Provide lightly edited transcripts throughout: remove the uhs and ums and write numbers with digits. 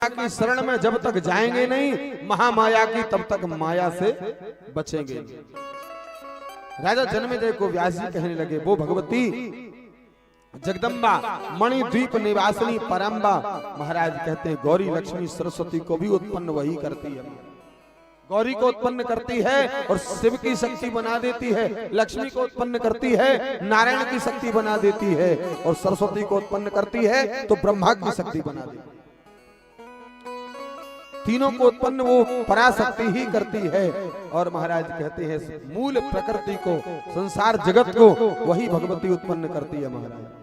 की शरण में जब तक जाएंगे नहीं, महामाया की तब तक माया से बचेंगे। राजा जन्मेजय को व्यास जी कहने लगे, वो भगवती जगदम्बा मणिद्वीप निवासिनी परम्बा, महाराज कहते हैं गौरी लक्ष्मी सरस्वती को भी उत्पन्न वही करती है। गौरी को उत्पन्न करती है और शिव की शक्ति बना देती है, लक्ष्मी को उत्पन्न करती है, नारायण की शक्ति बना देती है, और सरस्वती को उत्पन्न करती है तो ब्रह्मा की शक्ति बना देती है। तीनों को उत्पन्न वो पराशक्ति ही करती है। और महाराज कहते हैं मूल प्रकृति को, संसार जगत को वही भगवती उत्पन्न करती है। महाराज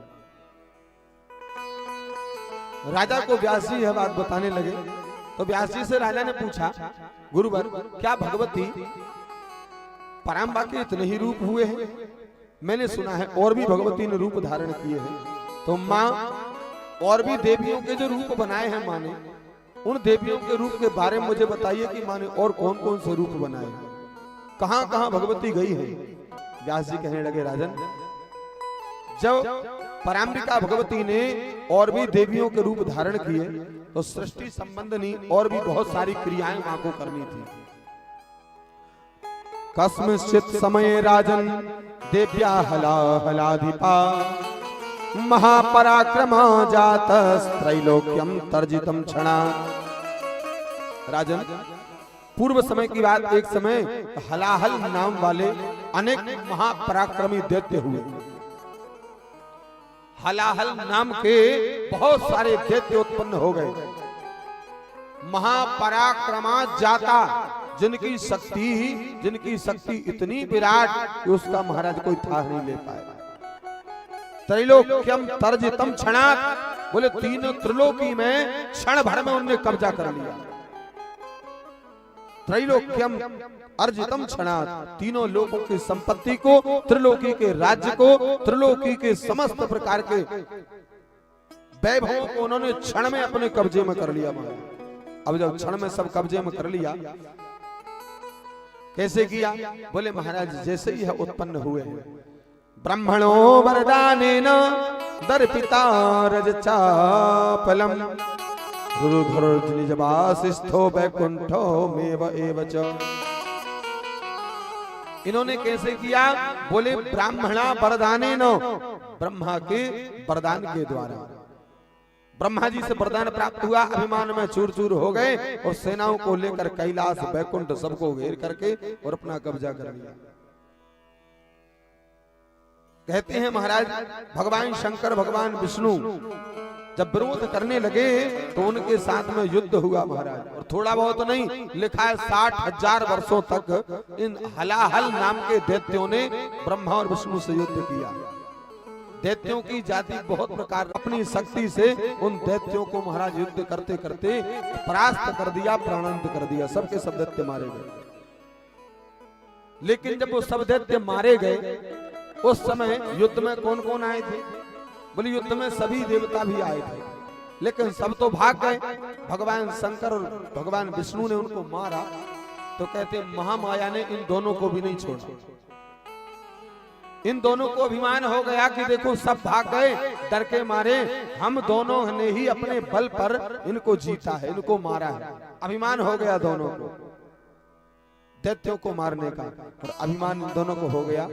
राजा को व्यास जी यह बात बताने लगे तो व्यास जी से राजा ने पूछा, गुरुवर क्या भगवती परम्बा के इतने ही रूप हुए हैं? मैंने सुना है और भी भगवती ने रूप धारण किए हैं। तो माँ और भी देवियों के जो रूप बनाए हैं माँ ने, उन देवियों के रूप के बारे में मुझे बताइए कि माँ ने और कौन कौन से रूप बनाए, कहां कहां भगवती गई है? व्यास जी कहने लगे, राजन जब पराम्बिका भगवती ने और भी देवियों के रूप धारण किए तो सृष्टि संबंधी और भी बहुत सारी क्रियाएं मां को करनी थी। कस्मिंश्चित् समये राजन देव्या हलाहलाधिपा महापराक्रमा जातस्त्रैलोक्यम तर्जितम क्षणा। राजन पूर्व समय की बात, एक समय हलाहल नाम वाले अनेक महापराक्रमी दैत्य हुए। हलाहल नाम के बहुत सारे दैत्य उत्पन्न हो गए। महापराक्रमा जाता, जिनकी शक्ति इतनी विराट कि उसका महाराज कोई था नहीं ले पाएगा। त्रैलोक्यम तर्जितम क्षणात्, बोले तीनों त्रिलोकी में क्षण भर में उनने कब्जा कर लिया। त्रैलोक्यम अर्जितम क्षणात्, तीनों लोगों की संपत्ति को, त्रिलोकी के राज्य को, त्रिलोकी के समस्त प्रकार के वैभवों को उन्होंने क्षण में अपने कब्जे में कर लिया। अब जब क्षण में सब कब्जे में कर लिया, कैसे किया? बोले महाराज जैसे ही उत्पन्न हुए, ब्रह्मणो वरदानेन दर्पिता रजचापलम गुरुधुर्निजवासिस्थो वैकुंठो मेव एव च। इन्होंने कैसे किया? बोले ब्राह्मणा वरदानेन, ब्रह्मा के वरदान के द्वारा। ब्रह्मा जी से वरदान प्राप्त हुआ, अभिमान में चूर चूर हो गए और सेनाओं को लेकर कैलाश वैकुंठ सबको घेर करके और अपना कब्जा कर लिया। कहते हैं महाराज भगवान शंकर भगवान विष्णु जब विरोध करने लगे तो उनके साथ में युद्ध हुआ महाराज। और थोड़ा बहुत नहीं, लिखा है 60,000 वर्षों तक इन हलाहल नाम के दैत्यों ने ब्रह्मा और विष्णु से युद्ध किया। दैत्यों की जाति बहुत प्रकार, अपनी शक्ति से उन दैत्यों को महाराज युद्ध करते करते परास्त कर दिया, प्राणांत कर दिया। सबके सब दैत्य मारे गए। लेकिन जब वो सब दैत्य मारे गए, उस समय युद्ध में कौन कौन आए थे? बोले युद्ध में सभी देवता भी आए थे, लेकिन सब तो भाग गए। भगवान शंकर और भगवान विष्णु ने उनको मारा तो कहते महामाया ने इन दोनों को भी नहीं छोड़ा। इन दोनों को अभिमान हो गया कि देखो सब भाग गए, डर के मारे हम दोनों ने ही अपने बल पर इनको जीता है, इनको मारा है। अभिमान हो गया दोनों को, दैत्यों को मारने का, और अभिमान इन दोनों को हो गया।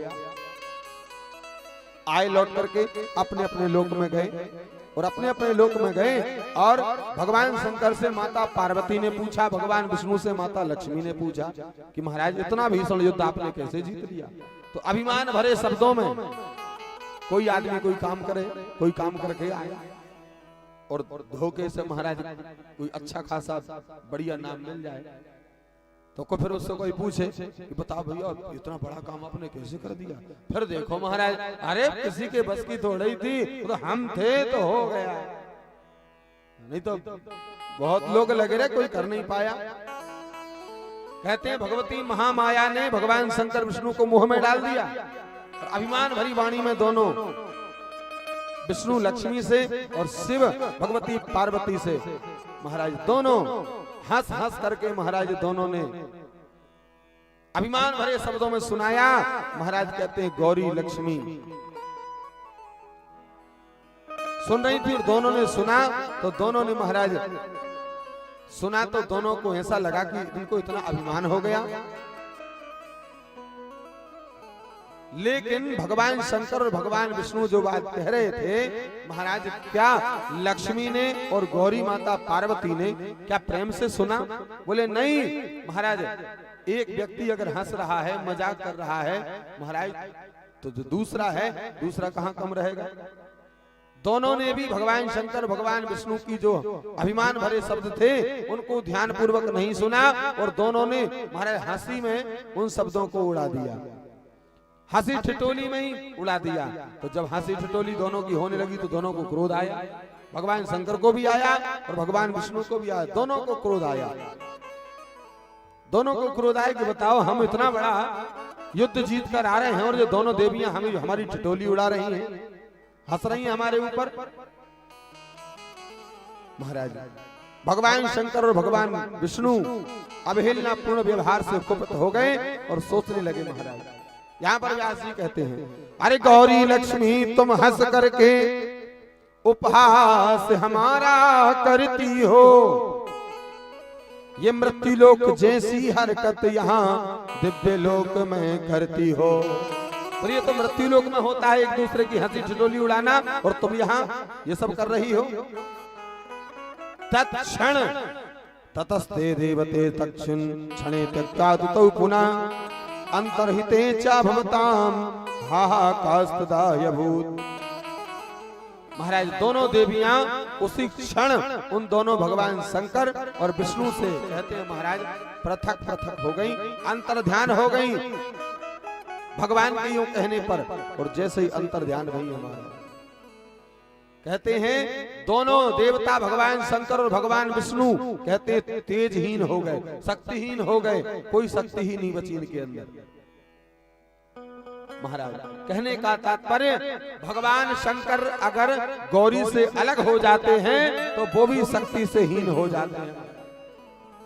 आए लौट करके अपने अपने लोक में गए, और अपने अपने लोक में गए और भगवान शंकर से माता पार्वती ने पूछा, भगवान विष्णु से माता लक्ष्मी ने पूछा कि महाराज इतना भीषण युद्ध आपने कैसे जीत लिया? तो अभिमान भरे शब्दों में कोई आदमी कोई काम करे, कोई काम करके आए और धोखे से महाराज कोई अच्छा खासा बढ़िया नाम मिल जाए तो को फिर उससे कोई पूछे कि बताओ भैया इतना बड़ा काम आपने कैसे कर दिया? फिर देखो महाराज, अरे किसी के बस की थोड़ी थी, तो हम थे तो हो गया, नहीं तो बहुत लोग लगे रहे, कोई कर नहीं पाया। कहते हैं भगवती महामाया ने भगवान शंकर विष्णु को मुंह में डाल दिया, और अभिमान भरी वाणी में दोनों विष्णु लक्ष्मी से और शिव भगवती पार्वती से महाराज दोनों हंस हंस करके महाराज दोनों ने अभिमान भरे शब्दों में सुनाया। महाराज कहते हैं गौरी लक्ष्मी सुन रही थी, और दोनों ने सुना तो दोनों ने महाराज सुना तो दोनों को ऐसा लगा कि इनको इतना अभिमान हो गया। लेकिन भगवान शंकर और भगवान विष्णु जो बात कह रहे थे, महाराज क्या लक्ष्मी ने और गौरी माता पार्वती ने क्या प्रेम से सुना? बोले नहीं महाराज, एक व्यक्ति अगर हंस रहा है, मजाक कर रहा है महाराज, तो जो दूसरा है, दूसरा कहाँ कम रहेगा? दोनों ने भी भगवान शंकर भगवान विष्णु की जो अभिमान भरे शब्द थे उनको ध्यान पूर्वक नहीं सुना, और दोनों ने महाराज हंसी में उन शब्दों को उड़ा दिया, हंसी ठिठोली में ही उड़ा दिया। तो जब हंसी ठिठोली दोनों की होने लगी तो दोनों को क्रोध आया, भगवान शंकर को भी आया और भगवान विष्णु को भी आया, दोनों को क्रोध आया। दोनों को क्रोध आया कि बताओ हम इतना बड़ा युद्ध जीत कर आ रहे हैं और ये दोनों देवियां हमें हमारी ठिठोली उड़ा रही हैं, हंस रही हैं हमारे ऊपर। महाराज भगवान शंकर और भगवान विष्णु अवहेलनापूर्ण व्यवहार से कुपित हो गए और सोचने लगे। महाराज यहाँ पर व्यास जी कहते हैं, अरे गौरी लक्ष्मी तुम हंस करके उपहास हमारा करती हो, ये मृत्यु लोक जैसी हरकत यहाँ दिव्य लोक में करती हो। और ये तो मृत्यु लोक में होता है एक दूसरे की हंसी ठिठोली उड़ाना, और तुम यहाँ ये सब कर रही हो। तत्क्षण ततस्ते देवते तक्षण क्षणे त्यक्तादुतौ पुनः अंतर्हिते च भवताम हाहाकास्तदायभूत। महाराज दोनों देवियां उसी क्षण उन दोनों भगवान शंकर और विष्णु से कहते हैं महाराज पृथक पृथक हो गई, अंतर ध्यान हो गई भगवान के यूं कहने पर। और जैसे ही अंतर ध्यान भई हमारा, कहते हैं दोनों देवता भगवान शंकर और भगवान विष्णु कहते तेजहीन हो गए, शक्तिहीन हो गए, कोई शक्ति ही नहीं बची इनके अंदर। महाराज कहने का तात्पर्य भगवान शंकर अगर गौरी से अलग हो जाते हैं तो वो भी शक्ति से हीन हो जाते हैं,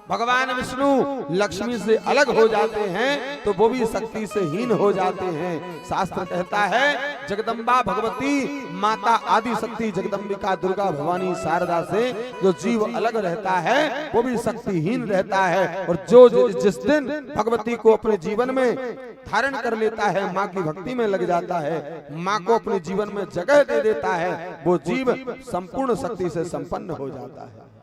भगवान विष्णु लक्ष्मी से अलग हो जाते हैं तो वो भी शक्ति से हीन हो जाते हैं। शास्त्र कहता है जगदम्बा भगवती माता आदि शक्ति जगदम्बिका दुर्गा भवानी शारदा से जो जीव अलग रहता है वो भी शक्तिहीन रहता है। और जो जिस दिन भगवती को अपने जीवन में धारण कर लेता है, माँ की भक्ति में लग जाता है, माँ को अपने जीवन में जगह दे देता है, वो जीव संपूर्ण शक्ति से संपन्न हो जाता है।